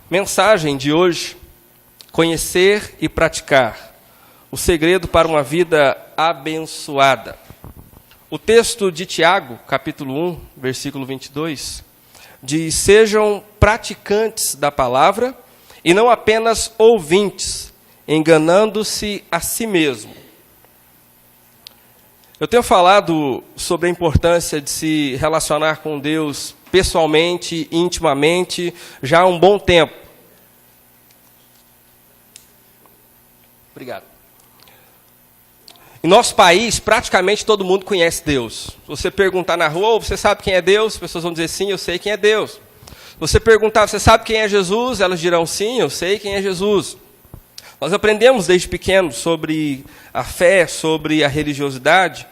Mensagem de hoje: conhecer e praticar, o segredo para uma vida abençoada. O texto de Tiago, capítulo 1, versículo 22, diz: sejam praticantes da palavra e não apenas ouvintes, enganando-se a si mesmo. Eu tenho falado sobre a importância de se relacionar com Deus pessoalmente, intimamente, já há um bom tempo. Obrigado. Em nosso país, praticamente todo mundo conhece Deus. Se você perguntar na rua, você sabe quem é Deus? As pessoas vão dizer sim, eu sei quem é Deus. Se você perguntar, você sabe quem é Jesus? Elas dirão sim, eu sei quem é Jesus. Nós aprendemos desde pequenos sobre a fé, sobre a religiosidade.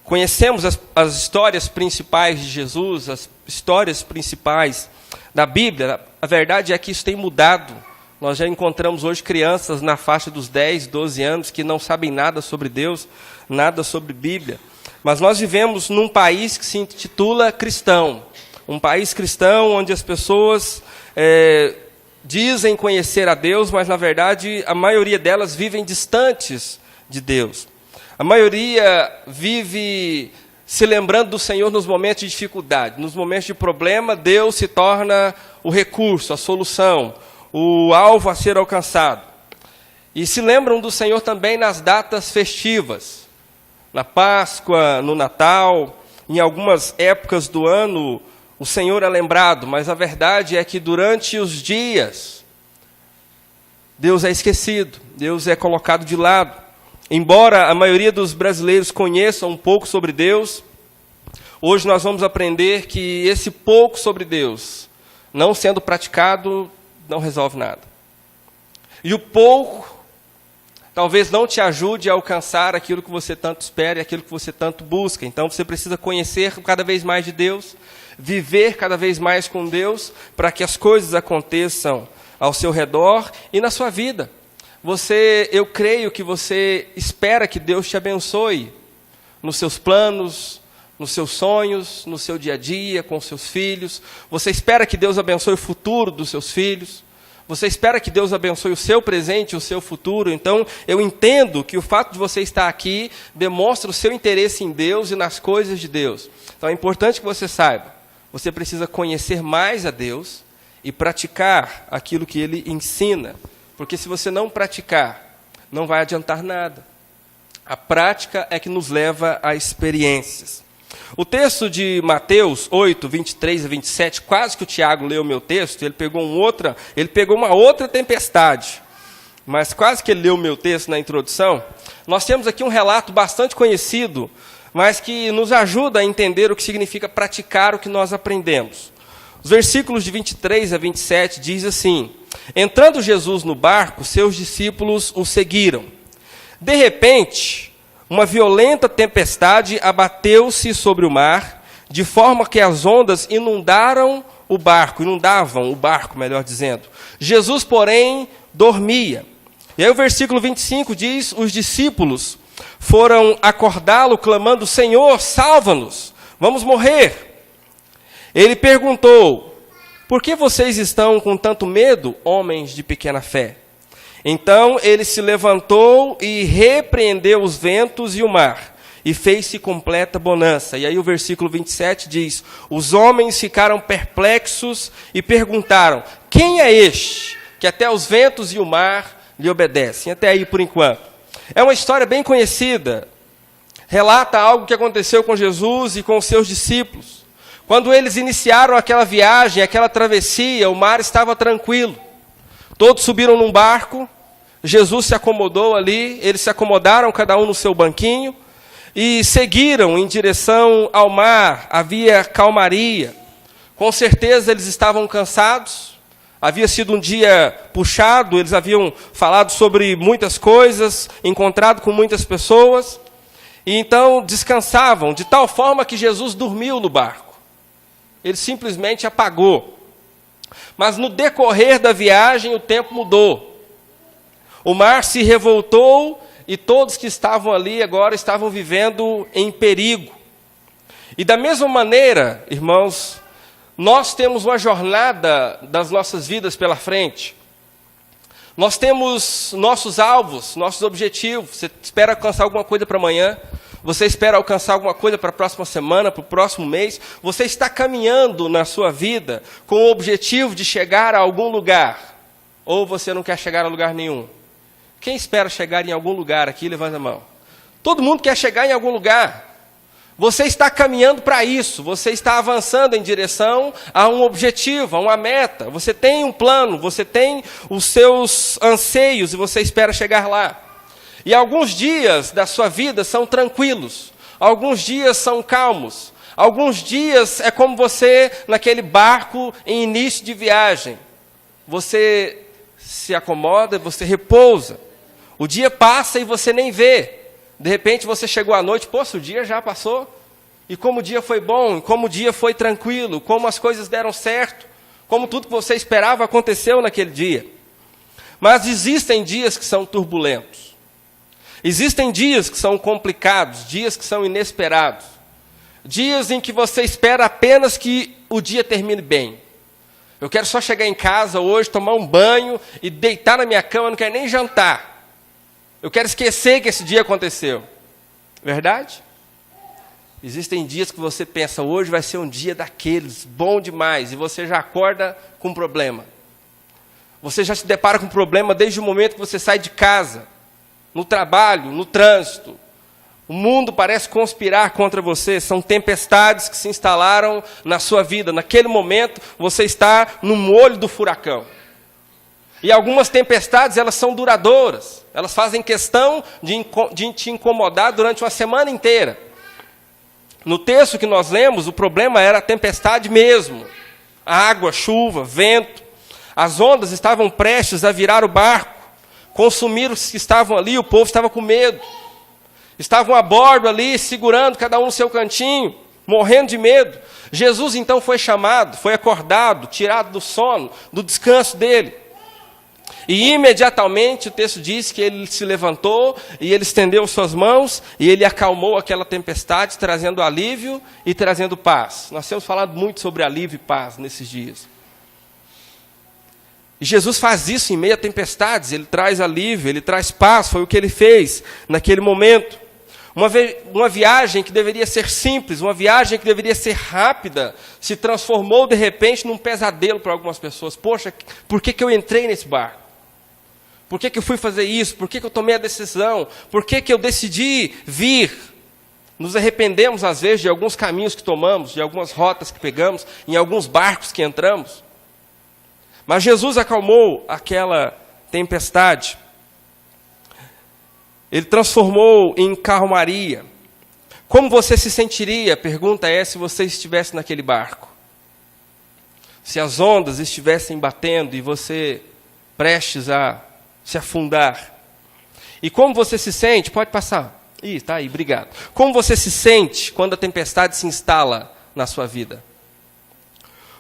Conhecemos as histórias principais de Jesus, as histórias principais da Bíblia. A verdade é que isso tem mudado. Nós já encontramos hoje crianças na faixa dos 10, 12 anos que não sabem nada sobre Deus, nada sobre Bíblia. Mas nós vivemos num país que se intitula cristão. Um país cristão onde as pessoas dizem conhecer a Deus, mas na verdade a maioria delas vivem distantes de Deus. A maioria vive se lembrando do Senhor nos momentos de dificuldade. Nos momentos de problema, Deus se torna o recurso, a solução, o alvo a ser alcançado. E se lembram do Senhor também nas datas festivas. Na Páscoa, no Natal, em algumas épocas do ano, o Senhor é lembrado. Mas a verdade é que durante os dias, Deus é esquecido, Deus é colocado de lado. Embora a maioria dos brasileiros conheçam um pouco sobre Deus, hoje nós vamos aprender que esse pouco sobre Deus, não sendo praticado, não resolve nada. E o pouco talvez não te ajude a alcançar aquilo que você tanto espera e aquilo que você tanto busca. Então você precisa conhecer cada vez mais de Deus, viver cada vez mais com Deus, para que as coisas aconteçam ao seu redor e na sua vida. Eu creio que você espera que Deus te abençoe nos seus planos, nos seus sonhos, no seu dia a dia, com os seus filhos. Você espera que Deus abençoe o futuro dos seus filhos. Você espera que Deus abençoe o seu presente e o seu futuro. Então, eu entendo que o fato de você estar aqui demonstra o seu interesse em Deus e nas coisas de Deus. Então, é importante que você saiba, você precisa conhecer mais a Deus e praticar aquilo que Ele ensina. Porque se você não praticar, não vai adiantar nada. A prática é que nos leva a experiências. O texto de Mateus 8, 23 a 27, quase que o Tiago leu o meu texto, ele pegou uma outra tempestade, mas quase que ele leu o meu texto na introdução. Nós temos aqui um relato bastante conhecido, mas que nos ajuda a entender o que significa praticar o que nós aprendemos. Os versículos de 23 a 27 diz assim: entrando Jesus no barco, seus discípulos o seguiram. De repente, uma violenta tempestade abateu-se sobre o mar, de forma que as ondas inundavam o barco, melhor dizendo. Jesus, porém, dormia. E aí o versículo 25 diz: os discípulos foram acordá-lo, clamando: Senhor, salva-nos, vamos morrer. Ele perguntou: por que vocês estão com tanto medo, homens de pequena fé? Então ele se levantou e repreendeu os ventos e o mar, e fez-se completa bonança. E aí o versículo 27 diz: os homens ficaram perplexos e perguntaram: quem é este, que até os ventos e o mar lhe obedecem? Até aí por enquanto. É uma história bem conhecida. Relata algo que aconteceu com Jesus e com os seus discípulos. Quando eles iniciaram aquela viagem, aquela travessia, o mar estava tranquilo. Todos subiram num barco, Jesus se acomodou ali, eles se acomodaram, cada um no seu banquinho, e seguiram em direção ao mar. Havia calmaria. Com certeza eles estavam cansados, havia sido um dia puxado, eles haviam falado sobre muitas coisas, encontrado com muitas pessoas, e então descansavam, de tal forma que Jesus dormiu no barco. Ele simplesmente apagou. Mas no decorrer da viagem o tempo mudou. O mar se revoltou e todos que estavam ali agora estavam vivendo em perigo. E da mesma maneira, irmãos, Nós temos uma jornada das nossas vidas pela frente. Nós temos nossos alvos, nossos objetivos. Você espera alcançar alguma coisa para amanhã. Você espera alcançar alguma coisa para a próxima semana, para o próximo mês. Você está caminhando na sua vida com o objetivo de chegar a algum lugar. Ou você não quer chegar a lugar nenhum? Quem espera chegar em algum lugar aqui, levanta a mão. Todo mundo quer chegar em algum lugar. Você está caminhando para isso, você está avançando em direção a um objetivo, a uma meta. Você tem um plano, você tem os seus anseios e você espera chegar lá. E alguns dias da sua vida são tranquilos, alguns dias são calmos, alguns dias é como você naquele barco em início de viagem. Você se acomoda, você repousa. O dia passa e você nem vê. De repente você chegou à noite, poxa, o dia já passou. E como o dia foi bom, como o dia foi tranquilo, como as coisas deram certo, como tudo que você esperava aconteceu naquele dia. Mas existem dias que são turbulentos. Existem dias que são complicados, dias que são inesperados. Dias em que você espera apenas que o dia termine bem. Eu quero só chegar em casa hoje, tomar um banho e deitar na minha cama, eu não quero nem jantar. Eu quero esquecer que esse dia aconteceu. Verdade? Existem dias que você pensa, hoje vai ser um dia daqueles, bom demais, e você já acorda com um problema. Você já se depara com um problema desde o momento que você sai de casa, no trabalho, no trânsito. O mundo parece conspirar contra você, são tempestades que se instalaram na sua vida. Naquele momento, você está no olho do furacão. E algumas tempestades, elas são duradouras. Elas fazem questão de te incomodar durante uma semana inteira. No texto que nós lemos, o problema era a tempestade mesmo. Água, chuva, vento. As ondas estavam prestes a virar o barco. Consumir os que estavam ali, o povo estava com medo. Estavam a bordo ali, segurando cada um no seu cantinho, morrendo de medo. Jesus então foi chamado, foi acordado, tirado do sono, do descanso dele. E imediatamente o texto diz que ele se levantou e ele estendeu suas mãos e ele acalmou aquela tempestade, trazendo alívio e trazendo paz. Nós temos falado muito sobre alívio e paz nesses dias. E Jesus faz isso em meio a tempestades, ele traz alívio, ele traz paz, foi o que ele fez naquele momento. Uma viagem que deveria ser simples, uma viagem que deveria ser rápida, se transformou de repente num pesadelo para algumas pessoas. Poxa, por que eu entrei nesse barco? Por que eu fui fazer isso? Por que eu tomei a decisão? Por que eu decidi vir? Nos arrependemos, às vezes, de alguns caminhos que tomamos, de algumas rotas que pegamos, em alguns barcos que entramos. Mas Jesus acalmou aquela tempestade. Ele transformou em calmaria. Como você se sentiria, pergunta é, se você estivesse naquele barco? Se as ondas estivessem batendo e você prestes a se afundar. E como você se sente? Pode passar. Está aí, obrigado. Como você se sente quando a tempestade se instala na sua vida?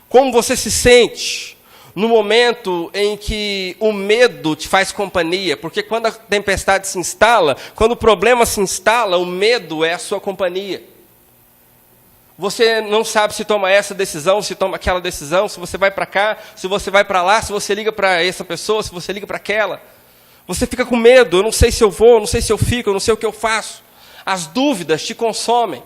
Como você se sente no momento em que o medo te faz companhia? Porque quando a tempestade se instala, quando o problema se instala, o medo é a sua companhia. Você não sabe se toma essa decisão, se toma aquela decisão, se você vai para cá, se você vai para lá, se você liga para essa pessoa, se você liga para aquela. Você fica com medo, eu não sei se eu vou, eu não sei se eu fico, eu não sei o que eu faço. As dúvidas te consomem.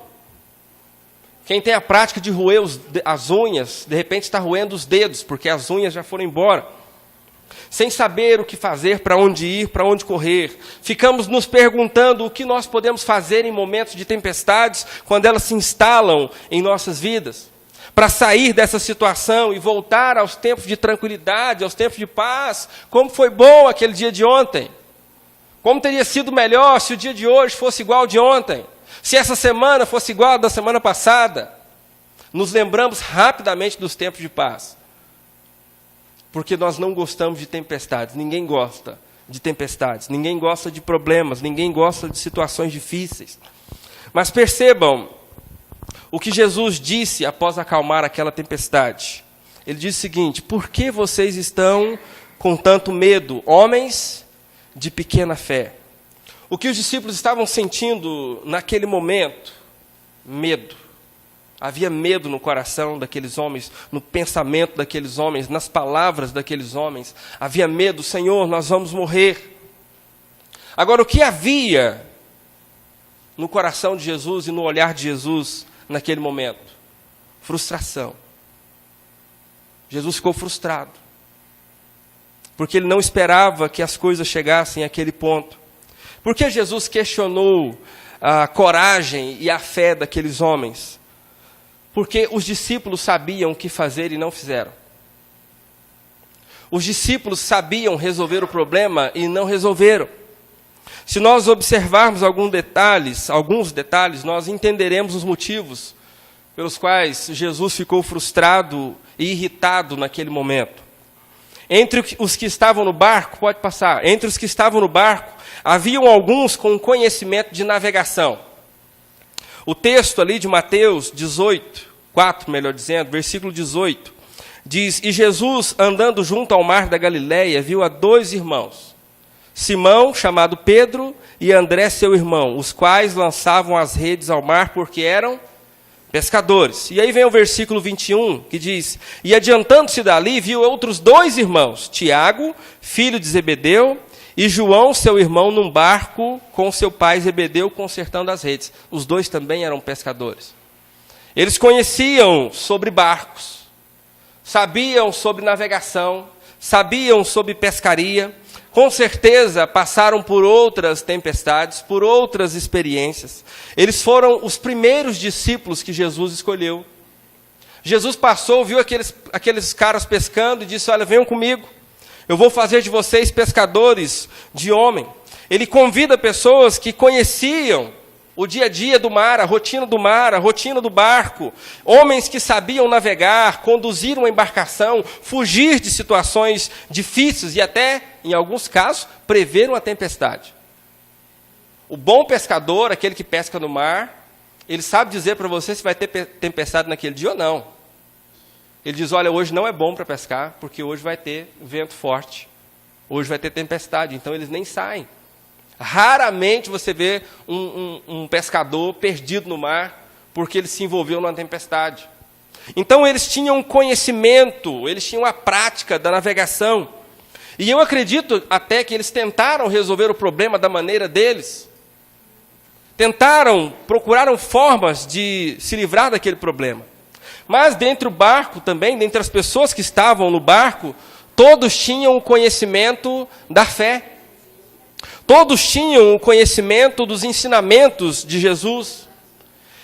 Quem tem a prática de roer as unhas, de repente está roendo os dedos, porque as unhas já foram embora. Sem saber o que fazer, para onde ir, para onde correr. Ficamos nos perguntando o que nós podemos fazer em momentos de tempestades, quando elas se instalam em nossas vidas. Para sair dessa situação e voltar aos tempos de tranquilidade, aos tempos de paz. Como foi bom aquele dia de ontem. Como teria sido melhor se o dia de hoje fosse igual ao de ontem. Se essa semana fosse igual à da semana passada. Nos lembramos rapidamente dos tempos de paz. Porque nós não gostamos de tempestades. Ninguém gosta de tempestades. Ninguém gosta de problemas. Ninguém gosta de situações difíceis. Mas percebam o que Jesus disse após acalmar aquela tempestade. Ele disse o seguinte: por que vocês estão com tanto medo, homens de pequena fé? O que os discípulos estavam sentindo naquele momento? Medo. Havia medo no coração daqueles homens, no pensamento daqueles homens, nas palavras daqueles homens. Havia medo, Senhor, nós vamos morrer. Agora, o que havia no coração de Jesus e no olhar de Jesus naquele momento? Frustração. Jesus ficou frustrado, porque ele não esperava que as coisas chegassem àquele ponto. Por que Jesus questionou a coragem e a fé daqueles homens? Porque os discípulos sabiam o que fazer e não fizeram. Os discípulos sabiam resolver o problema e não resolveram. Se nós observarmos alguns detalhes, nós entenderemos os motivos pelos quais Jesus ficou frustrado e irritado naquele momento. Entre os que estavam no barco, pode passar, entre os que estavam no barco, haviam alguns com conhecimento de navegação. O texto ali de Mateus 4, versículo 18, diz: E Jesus, andando junto ao mar da Galileia, viu a 2 irmãos, Simão, chamado Pedro, e André, seu irmão, os quais lançavam as redes ao mar porque eram pescadores. E aí vem o versículo 21, que diz: E adiantando-se dali, viu outros 2 irmãos, Tiago, filho de Zebedeu, e João, seu irmão, num barco com seu pai Zebedeu, consertando as redes. Os 2 também eram pescadores. Eles conheciam sobre barcos, sabiam sobre navegação, sabiam sobre pescaria, com certeza passaram por outras tempestades, por outras experiências. Eles foram os primeiros discípulos que Jesus escolheu. Jesus passou, viu aqueles caras pescando e disse: olha, venham comigo, eu vou fazer de vocês pescadores de homem. Ele convida pessoas que conheciam o dia a dia do mar, a rotina do barco, homens que sabiam navegar, conduzir uma embarcação, fugir de situações difíceis e até, em alguns casos, prever uma tempestade. O bom pescador, aquele que pesca no mar, ele sabe dizer para você se vai ter tempestade naquele dia ou não. Ele diz: olha, hoje não é bom para pescar, porque hoje vai ter vento forte, hoje vai ter tempestade, então eles nem saem. Raramente você vê um pescador perdido no mar porque ele se envolveu numa tempestade. Então eles tinham conhecimento, eles tinham a prática da navegação. E eu acredito até que eles tentaram resolver o problema da maneira deles. Procuraram formas de se livrar daquele problema. Mas dentro do barco também, dentre as pessoas que estavam no barco, todos tinham o conhecimento da fé. Todos tinham o conhecimento dos ensinamentos de Jesus.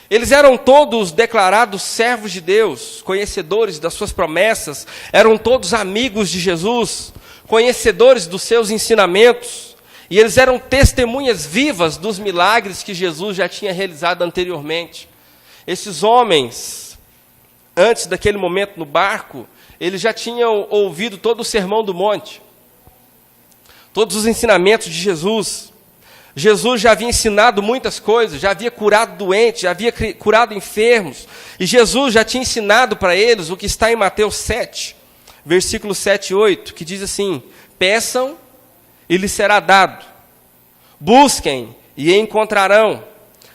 Eles eram todos declarados servos de Deus, conhecedores das suas promessas, eram todos amigos de Jesus, conhecedores dos seus ensinamentos, e eles eram testemunhas vivas dos milagres que Jesus já tinha realizado anteriormente. Esses homens, antes daquele momento no barco, eles já tinham ouvido todo o Sermão do Monte, todos os ensinamentos de Jesus. Jesus já havia ensinado muitas coisas, já havia curado doentes, já havia curado enfermos. E Jesus já tinha ensinado para eles o que está em Mateus 7, versículos 7 e 8, que diz assim: peçam e lhes será dado, busquem e encontrarão,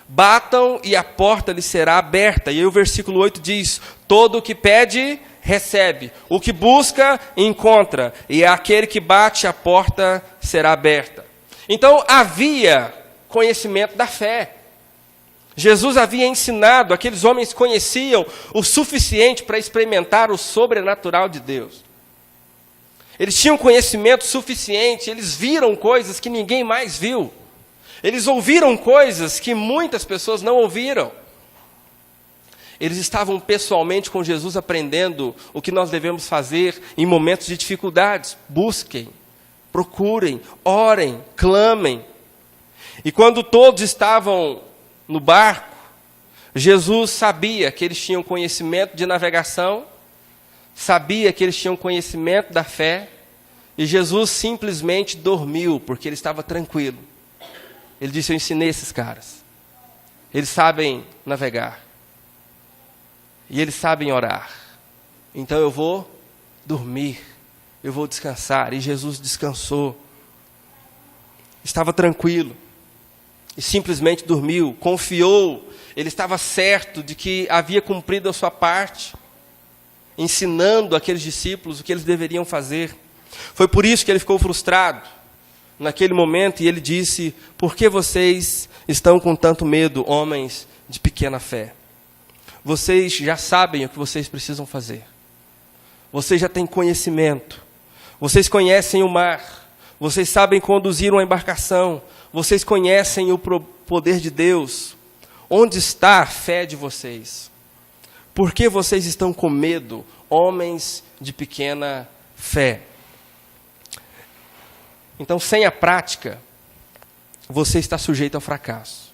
batam e a porta lhes será aberta. E aí o versículo 8 diz: todo o que pede, recebe, o que busca, encontra, e aquele que bate, a porta será aberta. Então havia conhecimento da fé. Jesus havia ensinado, aqueles homens conheciam o suficiente para experimentar o sobrenatural de Deus. Eles tinham conhecimento suficiente, eles viram coisas que ninguém mais viu. Eles ouviram coisas que muitas pessoas não ouviram. Eles estavam pessoalmente com Jesus aprendendo o que nós devemos fazer em momentos de dificuldades. Busquem, procurem, orem, clamem. E quando todos estavam no barco, Jesus sabia que eles tinham conhecimento de navegação, sabia que eles tinham conhecimento da fé, e Jesus simplesmente dormiu, porque ele estava tranquilo. Ele disse: eu ensinei esses caras. Eles sabem navegar. E eles sabem orar. Então eu vou dormir. Eu vou descansar. E Jesus descansou. Estava tranquilo. E simplesmente dormiu. Confiou ele estava certo de que havia cumprido a sua parte, ensinando aqueles discípulos o que eles deveriam fazer. Foi por isso que ele ficou frustrado naquele momento, e ele disse: por que vocês estão com tanto medo, homens de pequena fé? Vocês já sabem o que vocês precisam fazer. Vocês já têm conhecimento. Vocês conhecem o mar. Vocês sabem conduzir uma embarcação. Vocês conhecem o poder de Deus. Onde está a fé de vocês? Por que vocês estão com medo, homens de pequena fé? Então, sem a prática, você está sujeito ao fracasso.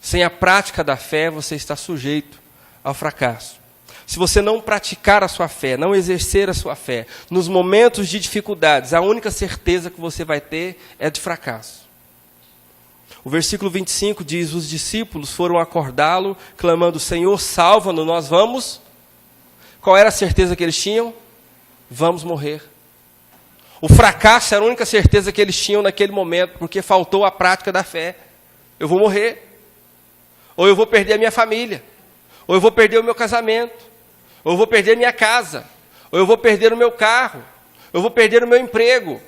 Sem a prática da fé, você está sujeito ao fracasso. Se você não praticar a sua fé, não exercer a sua fé, nos momentos de dificuldades, a única certeza que você vai ter é de fracasso. O versículo 25 diz: os discípulos foram acordá-lo, clamando: Senhor, salva-nos, nós vamos. Qual era a certeza que eles tinham? Vamos morrer. O fracasso era a única certeza que eles tinham naquele momento, porque faltou a prática da fé. Eu vou morrer. Ou eu vou perder a minha família. Ou eu vou perder o meu casamento. Ou eu vou perder a minha casa. Ou eu vou perder o meu carro. Ou eu vou perder o meu emprego.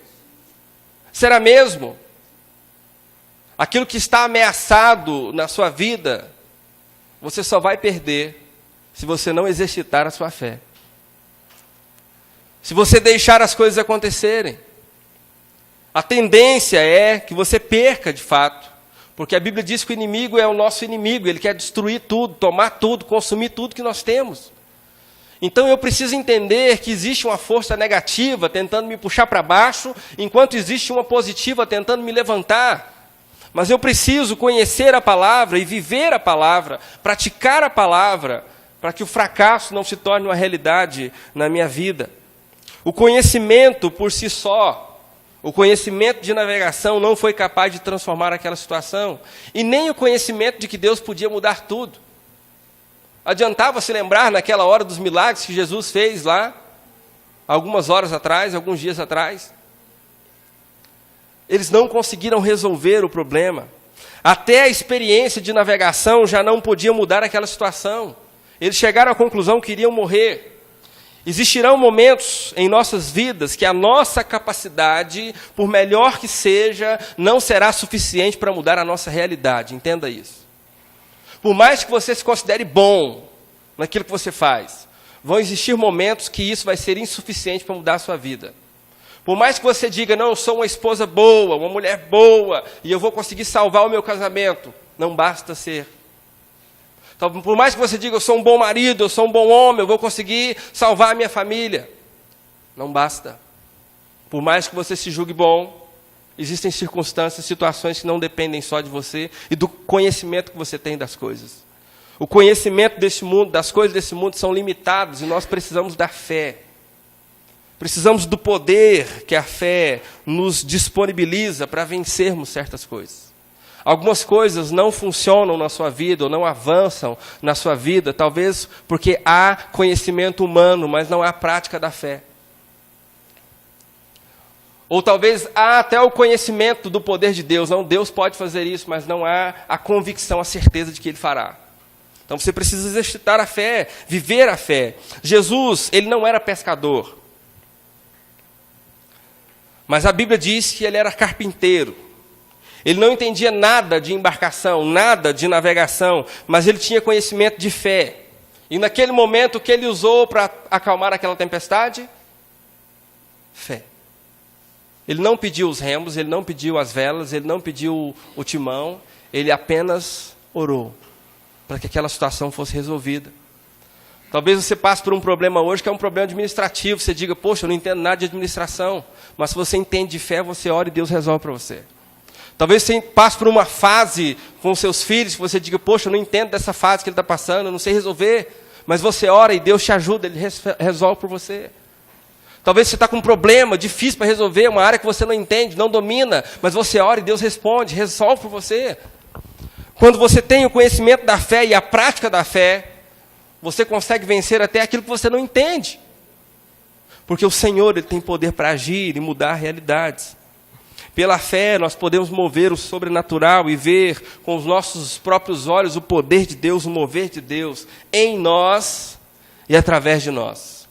Será mesmo? Aquilo que está ameaçado na sua vida, você só vai perder se você não exercitar a sua fé. Se você deixar as coisas acontecerem. A tendência é que você perca de fato. Porque a Bíblia diz que o inimigo é o nosso inimigo. Ele quer destruir tudo, tomar tudo, consumir tudo que nós temos. Então eu preciso entender que existe uma força negativa tentando me puxar para baixo, enquanto existe uma positiva tentando me levantar. Mas eu preciso conhecer a palavra e viver a palavra, praticar a palavra, para que o fracasso não se torne uma realidade na minha vida. O conhecimento por si só, o conhecimento de navegação não foi capaz de transformar aquela situação. E nem o conhecimento de que Deus podia mudar tudo. Adiantava se lembrar naquela hora dos milagres que Jesus fez lá, algumas horas atrás, alguns dias atrás. Eles não conseguiram resolver o problema. Até a experiência de navegação já não podia mudar aquela situação. Eles chegaram à conclusão que iriam morrer. Existirão momentos em nossas vidas que a nossa capacidade, por melhor que seja, não será suficiente para mudar a nossa realidade. Entenda isso. Por mais que você se considere bom naquilo que você faz, vão existir momentos que isso vai ser insuficiente para mudar a sua vida. Por mais que você diga: não, eu sou uma esposa boa, uma mulher boa, e eu vou conseguir salvar o meu casamento, não basta ser. Então, por mais que você diga: eu sou um bom marido, eu sou um bom homem, eu vou conseguir salvar a minha família, não basta. Por mais que você se julgue bom, existem circunstâncias, situações que não dependem só de você e do conhecimento que você tem das coisas. O conhecimento desse mundo, das coisas desse mundo são limitados e nós precisamos da fé. Precisamos do poder que a fé nos disponibiliza para vencermos certas coisas. Algumas coisas não funcionam na sua vida ou não avançam na sua vida, talvez porque há conhecimento humano, mas não há prática da fé. Ou talvez há até o conhecimento do poder de Deus. Não, Deus pode fazer isso, mas não há a convicção, a certeza de que Ele fará. Então você precisa exercitar a fé, viver a fé. Jesus, Ele não era pescador. Mas a Bíblia diz que Ele era carpinteiro. Ele não entendia nada de embarcação, nada de navegação, mas Ele tinha conhecimento de fé. E naquele momento, o que Ele usou para acalmar aquela tempestade? Fé. Ele não pediu os remos, Ele não pediu as velas, Ele não pediu o timão, Ele apenas orou para que aquela situação fosse resolvida. Talvez você passe por um problema hoje que é um problema administrativo, você diga: poxa, eu não entendo nada de administração, mas se você entende de fé, você ora e Deus resolve para você. Talvez você passe por uma fase com seus filhos, que você diga: poxa, eu não entendo dessa fase que ele está passando, eu não sei resolver, mas você ora e Deus te ajuda, Ele resolve por você. Talvez você está com um problema difícil para resolver, uma área que você não entende, não domina, mas você ora e Deus responde, resolve por você. Quando você tem o conhecimento da fé e a prática da fé, você consegue vencer até aquilo que você não entende. Porque o Senhor, Ele tem poder para agir e mudar realidades. Pela fé, nós podemos mover o sobrenatural e ver com os nossos próprios olhos o poder de Deus, o mover de Deus em nós e através de nós.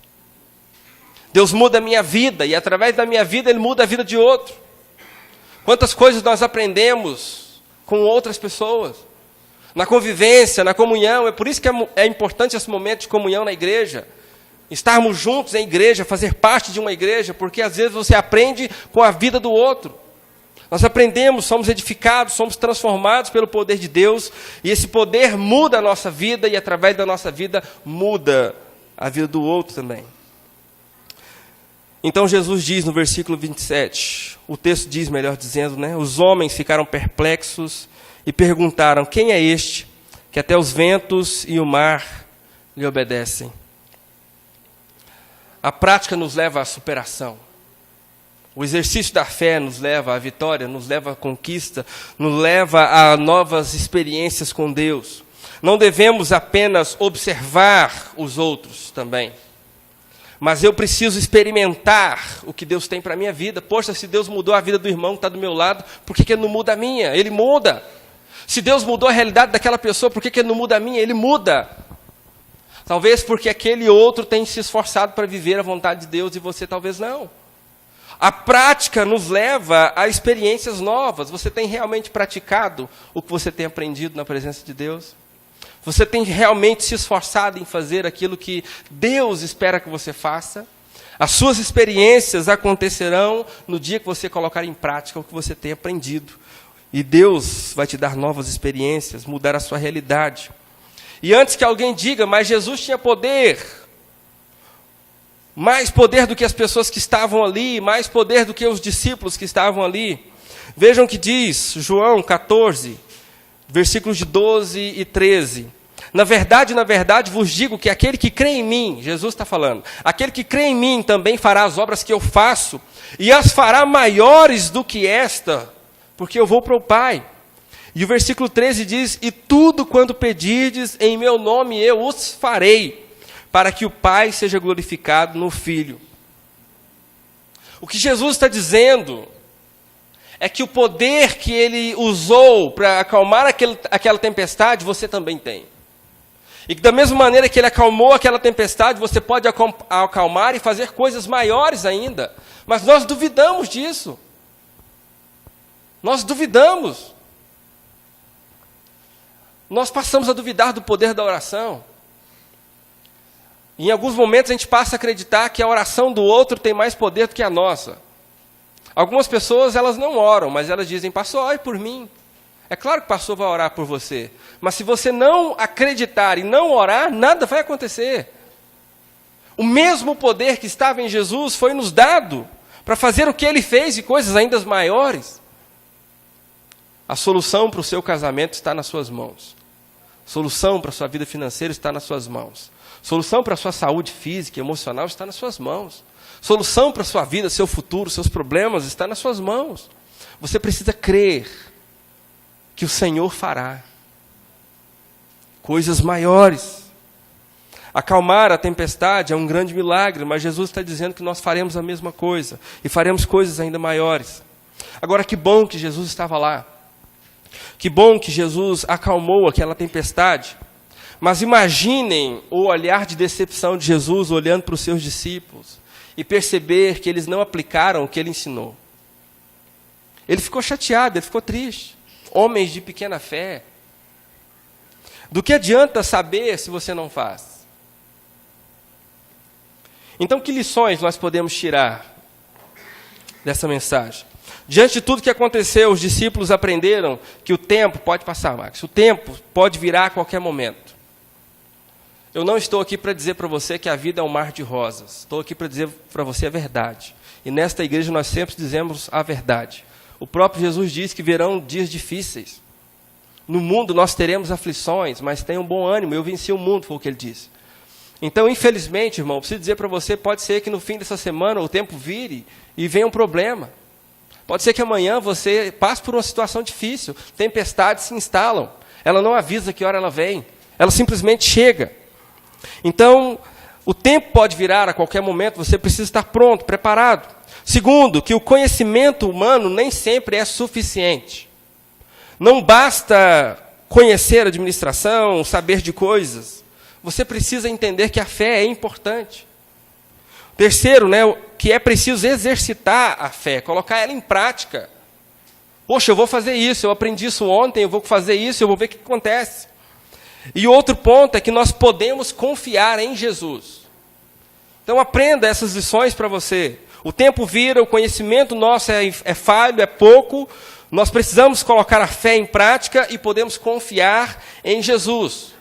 Deus muda a minha vida e através da minha vida Ele muda a vida de outro. Quantas coisas nós aprendemos com outras pessoas, na convivência, na comunhão. É por isso que é importante esse momento de comunhão na igreja. Estarmos juntos em igreja, fazer parte de uma igreja, porque às vezes você aprende com a vida do outro. Nós aprendemos, somos edificados, somos transformados pelo poder de Deus, e esse poder muda a nossa vida, e através da nossa vida muda a vida do outro também. Então Jesus diz no versículo 27, o texto diz, melhor dizendo, né? Os homens ficaram perplexos e perguntaram, quem é este que até os ventos e o mar lhe obedecem? A prática nos leva à superação. O exercício da fé nos leva à vitória, nos leva à conquista, nos leva a novas experiências com Deus. Não devemos apenas observar os outros também, mas eu preciso experimentar o que Deus tem para a minha vida. Poxa, se Deus mudou a vida do irmão que está do meu lado, por que Ele não muda a minha? Ele muda. Se Deus mudou a realidade daquela pessoa, por que Ele não muda a minha? Ele muda. Talvez porque aquele outro tem se esforçado para viver a vontade de Deus e você talvez não. A prática nos leva a experiências novas. Você tem realmente praticado o que você tem aprendido na presença de Deus? Você tem realmente se esforçado em fazer aquilo que Deus espera que você faça? As suas experiências acontecerão no dia que você colocar em prática o que você tem aprendido. E Deus vai te dar novas experiências, mudar a sua realidade. E antes que alguém diga, mas Jesus tinha poder, mais poder do que as pessoas que estavam ali, mais poder do que os discípulos que estavam ali. Vejam o que diz João 14, versículos de 12 e 13. Na verdade, vos digo que aquele que crê em mim, Jesus está falando, aquele que crê em mim também fará as obras que eu faço, e as fará maiores do que esta, porque eu vou para o Pai. E o versículo 13 diz, e tudo quanto pedirdes em meu nome eu os farei, para que o Pai seja glorificado no Filho. O que Jesus está dizendo é que o poder que Ele usou para acalmar aquela tempestade, você também tem. E que da mesma maneira que Ele acalmou aquela tempestade, você pode acalmar e fazer coisas maiores ainda. Mas nós duvidamos disso. Nós duvidamos. Nós passamos a duvidar do poder da oração. Em alguns momentos a gente passa a acreditar que a oração do outro tem mais poder do que a nossa. Algumas pessoas, elas não oram, mas elas dizem, pastor, ore por mim. É claro que o pastor vai orar por você. Mas se você não acreditar e não orar, nada vai acontecer. O mesmo poder que estava em Jesus foi nos dado para fazer o que Ele fez e coisas ainda maiores. A solução para o seu casamento está nas suas mãos. A solução para a sua vida financeira está nas suas mãos. Solução para a sua saúde física e emocional está nas suas mãos. Solução para a sua vida, seu futuro, seus problemas está nas suas mãos. Você precisa crer que o Senhor fará coisas maiores. Acalmar a tempestade é um grande milagre, mas Jesus está dizendo que nós faremos a mesma coisa e faremos coisas ainda maiores. Agora, que bom que Jesus estava lá. Que bom que Jesus acalmou aquela tempestade. Mas imaginem o olhar de decepção de Jesus olhando para os seus discípulos e perceber que eles não aplicaram o que Ele ensinou. Ele ficou chateado, ele ficou triste. Homens de pequena fé. Do que adianta saber se você não faz? Então, que lições nós podemos tirar dessa mensagem? Diante de tudo que aconteceu, os discípulos aprenderam que o tempo pode passar, Max. O tempo pode virar a qualquer momento. Eu não estou aqui para dizer para você que a vida é um mar de rosas. Estou aqui para dizer para você a verdade. E nesta igreja nós sempre dizemos a verdade. O próprio Jesus diz que virão dias difíceis. No mundo nós teremos aflições, mas tenham bom ânimo. Eu venci o mundo, foi o que Ele disse. Então, infelizmente, irmão, preciso dizer para você, pode ser que no fim dessa semana o tempo vire e venha um problema. Pode ser que amanhã você passe por uma situação difícil. Tempestades se instalam. Ela não avisa que hora ela vem. Ela simplesmente chega. Então, o tempo pode virar a qualquer momento. Você precisa estar pronto, preparado. Segundo, que o conhecimento humano nem sempre é suficiente. Não basta conhecer a administração, saber de coisas. Você precisa entender que a fé é importante. Terceiro, que é preciso exercitar a fé, colocar ela em prática. Poxa, eu vou fazer isso, eu aprendi isso ontem, eu vou fazer isso, eu vou ver o que acontece. E outro ponto é que nós podemos confiar em Jesus. Então aprenda essas lições para você. O tempo vira, o conhecimento nosso é falho, é pouco. Nós precisamos colocar a fé em prática e podemos confiar em Jesus.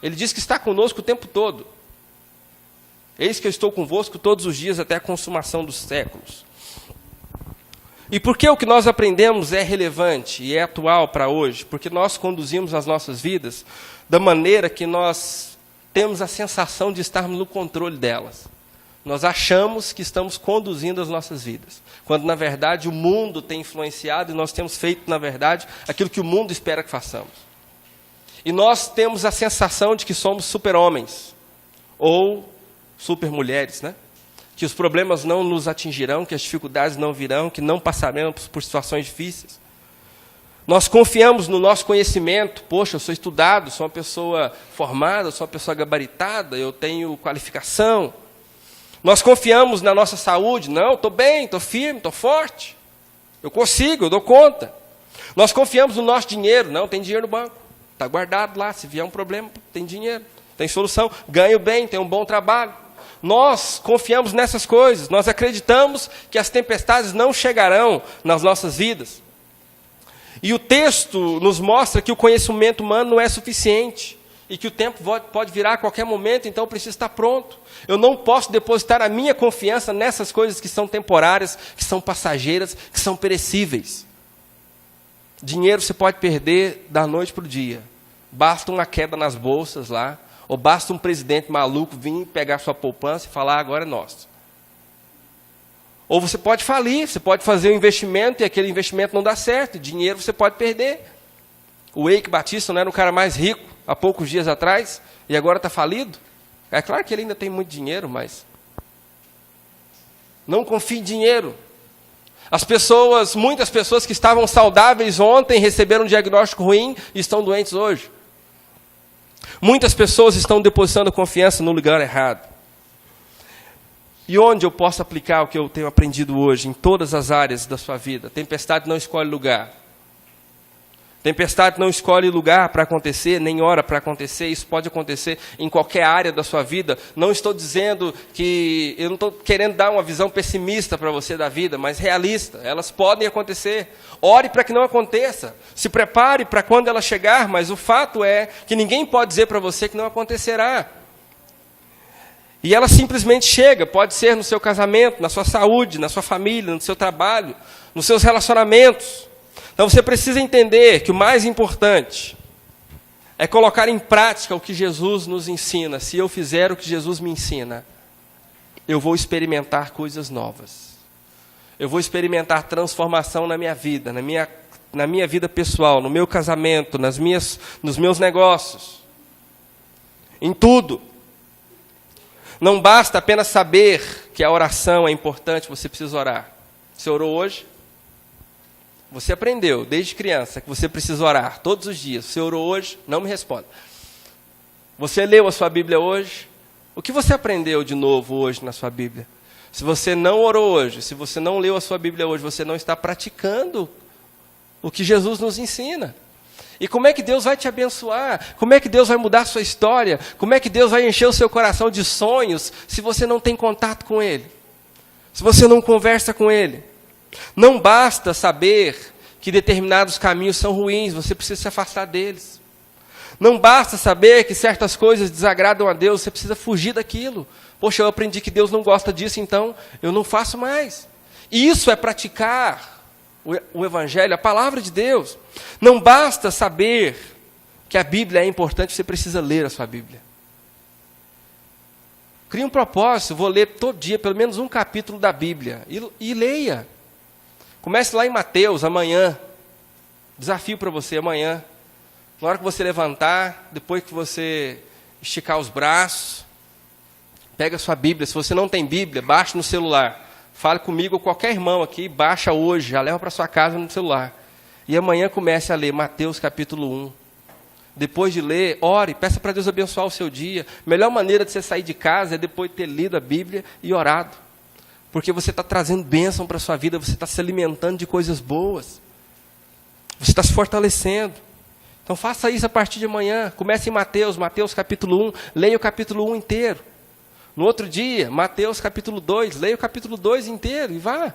Ele diz que está conosco o tempo todo. Eis que eu estou convosco todos os dias até a consumação dos séculos. E por que o que nós aprendemos é relevante e é atual para hoje? Porque nós conduzimos as nossas vidas da maneira que nós temos a sensação de estarmos no controle delas. Nós achamos que estamos conduzindo as nossas vidas, quando na verdade o mundo tem influenciado e nós temos feito, na verdade, aquilo que o mundo espera que façamos. E nós temos a sensação de que somos super-homens, ou super-mulheres, Que os problemas não nos atingirão, que as dificuldades não virão, que não passaremos por situações difíceis. Nós confiamos no nosso conhecimento. Poxa, eu sou estudado, sou uma pessoa formada, sou uma pessoa gabaritada, eu tenho qualificação. Nós confiamos na nossa saúde. Não, estou bem, estou firme, estou forte. Eu consigo, eu dou conta. Nós confiamos no nosso dinheiro. Não, tem dinheiro no banco. Está guardado lá, se vier um problema, tem dinheiro. Tem solução, ganho bem, tem um bom trabalho. Nós confiamos nessas coisas. Nós acreditamos que as tempestades não chegarão nas nossas vidas. E o texto nos mostra que o conhecimento humano não é suficiente. E que o tempo pode virar a qualquer momento, então eu preciso estar pronto. Eu não posso depositar a minha confiança nessas coisas que são temporárias, que são passageiras, que são perecíveis. Dinheiro você pode perder da noite para o dia. Basta uma queda nas bolsas lá, ou basta um presidente maluco vir pegar sua poupança e falar, agora é nosso. Ou você pode falir, você pode fazer um investimento e aquele investimento não dá certo, dinheiro você pode perder. O Eike Batista não era o cara mais rico há poucos dias atrás, e agora está falido? É claro que ele ainda tem muito dinheiro, mas não confie em dinheiro. Muitas pessoas que estavam saudáveis ontem receberam um diagnóstico ruim e estão doentes hoje. Muitas pessoas estão depositando confiança no lugar errado. E onde eu posso aplicar o que eu tenho aprendido hoje, em todas as áreas da sua vida? Tempestade não escolhe lugar. Tempestade não escolhe lugar para acontecer, nem hora para acontecer. Isso pode acontecer em qualquer área da sua vida. Não estou dizendo que... Eu não estou querendo dar uma visão pessimista para você da vida, mas realista. Elas podem acontecer. Ore para que não aconteça. Se prepare para quando ela chegar, mas o fato é que ninguém pode dizer para você que não acontecerá. E ela simplesmente chega. Pode ser no seu casamento, na sua saúde, na sua família, no seu trabalho, nos seus relacionamentos. Então você precisa entender que o mais importante é colocar em prática o que Jesus nos ensina. Se eu fizer o que Jesus me ensina, eu vou experimentar coisas novas. Eu vou experimentar transformação na minha vida, na minha vida pessoal, no meu casamento, nos meus negócios, em tudo. Não basta apenas saber que a oração é importante, você precisa orar. Você orou hoje? Você aprendeu, desde criança, que você precisa orar todos os dias. Você orou hoje? Não me responda. Você leu a sua Bíblia hoje? O que você aprendeu de novo hoje na sua Bíblia? Se você não orou hoje, se você não leu a sua Bíblia hoje, você não está praticando o que Jesus nos ensina. E como é que Deus vai te abençoar? Como é que Deus vai mudar a sua história? Como é que Deus vai encher o seu coração de sonhos se você não tem contato com Ele? Se você não conversa com Ele? Não basta saber que determinados caminhos são ruins, você precisa se afastar deles. Não basta saber que certas coisas desagradam a Deus, você precisa fugir daquilo. Poxa, eu aprendi que Deus não gosta disso, então eu não faço mais. E isso é praticar o Evangelho, a palavra de Deus. Não basta saber que a Bíblia é importante, você precisa ler a sua Bíblia. Crie um propósito, vou ler todo dia pelo menos um capítulo da Bíblia. E leia. Comece lá em Mateus, amanhã. Desafio para você, amanhã. Na hora que você levantar, depois que você esticar os braços, pega a sua Bíblia. Se você não tem Bíblia, baixe no celular. Fale comigo ou qualquer irmão aqui, baixa hoje, já leva para sua casa no celular. E amanhã comece a ler Mateus capítulo 1. Depois de ler, ore, peça para Deus abençoar o seu dia. A melhor maneira de você sair de casa é depois de ter lido a Bíblia e orado. Porque você está trazendo bênção para a sua vida, você está se alimentando de coisas boas. Você está se fortalecendo. Então faça isso a partir de amanhã. Comece em Mateus capítulo 1, leia o capítulo 1 inteiro. No outro dia, Mateus capítulo 2, leia o capítulo 2 inteiro e vá.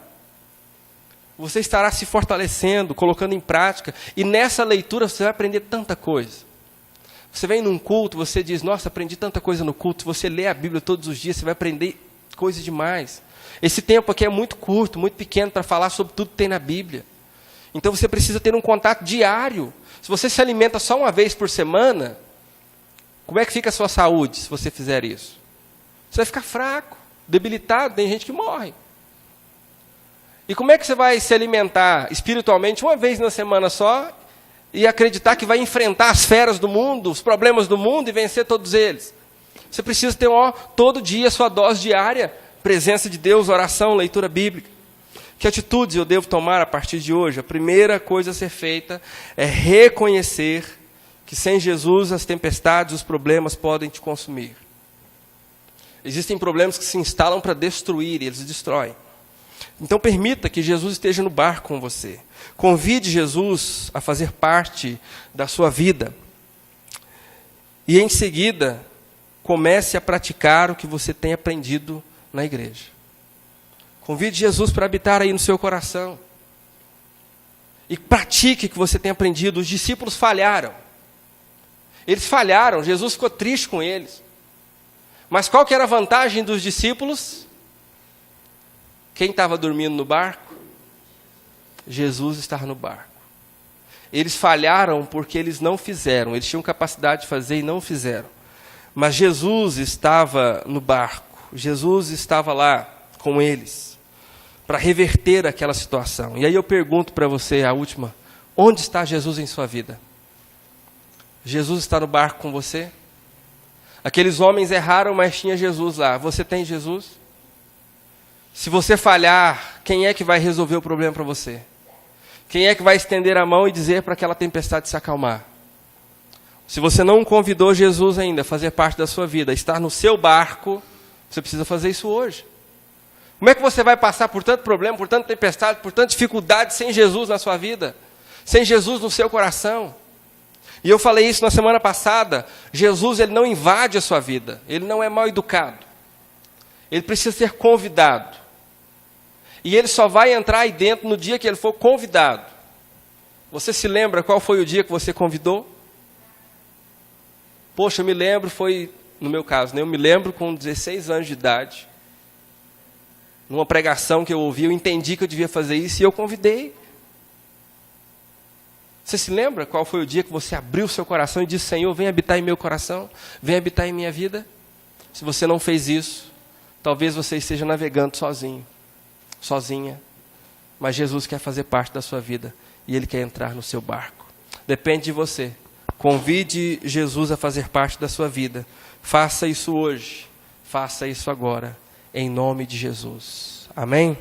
Você estará se fortalecendo, colocando em prática. E nessa leitura você vai aprender tanta coisa. Você vem num culto, você diz, nossa, aprendi tanta coisa no culto. Você lê a Bíblia todos os dias, você vai aprender coisa demais. Esse tempo aqui é muito curto, muito pequeno para falar sobre tudo que tem na Bíblia. Então você precisa ter um contato diário. Se você se alimenta só uma vez por semana, como é que fica a sua saúde se você fizer isso? Você vai ficar fraco, debilitado, tem gente que morre. E como é que você vai se alimentar espiritualmente uma vez na semana só e acreditar que vai enfrentar as feras do mundo, os problemas do mundo e vencer todos eles? Você precisa ter todo dia a sua dose diária, presença de Deus, oração, leitura bíblica. Que atitudes eu devo tomar a partir de hoje? A primeira coisa a ser feita é reconhecer que sem Jesus as tempestades, os problemas podem te consumir. Existem problemas que se instalam para destruir e eles destroem. Então permita que Jesus esteja no barco com você. Convide Jesus a fazer parte da sua vida. E em seguida, comece a praticar o que você tem aprendido na igreja. Convide Jesus para habitar aí no seu coração. E pratique o que você tem aprendido. Os discípulos falharam. Eles falharam, Jesus ficou triste com eles. Mas qual que era a vantagem dos discípulos? Quem estava dormindo no barco? Jesus estava no barco. Eles falharam porque eles não fizeram. Eles tinham capacidade de fazer e não fizeram. Mas Jesus estava no barco. Jesus estava lá com eles para reverter aquela situação. E aí eu pergunto para você, a última, onde está Jesus em sua vida? Jesus está no barco com você? Aqueles homens erraram, mas tinha Jesus lá. Você tem Jesus? Se você falhar, quem é que vai resolver o problema para você? Quem é que vai estender a mão e dizer para aquela tempestade se acalmar? Se você não convidou Jesus ainda a fazer parte da sua vida, a estar no seu barco, você precisa fazer isso hoje. Como é que você vai passar por tanto problema, por tanta tempestade, por tanta dificuldade sem Jesus na sua vida? Sem Jesus no seu coração? E eu falei isso na semana passada. Jesus, ele não invade a sua vida. Ele não é mal educado. Ele precisa ser convidado. E ele só vai entrar aí dentro no dia que ele for convidado. Você se lembra qual foi o dia que você convidou? Poxa, eu me lembro, foi, no meu caso, né? Eu me lembro com 16 anos de idade. Numa pregação que eu ouvi, eu entendi que eu devia fazer isso e eu convidei. Você se lembra qual foi o dia que você abriu o seu coração e disse, Senhor, vem habitar em meu coração, vem habitar em minha vida? Se você não fez isso, talvez você esteja navegando sozinho, sozinha. Mas Jesus quer fazer parte da sua vida e Ele quer entrar no seu barco. Depende de você. Convide Jesus a fazer parte da sua vida. Faça isso hoje, faça isso agora, em nome de Jesus. Amém?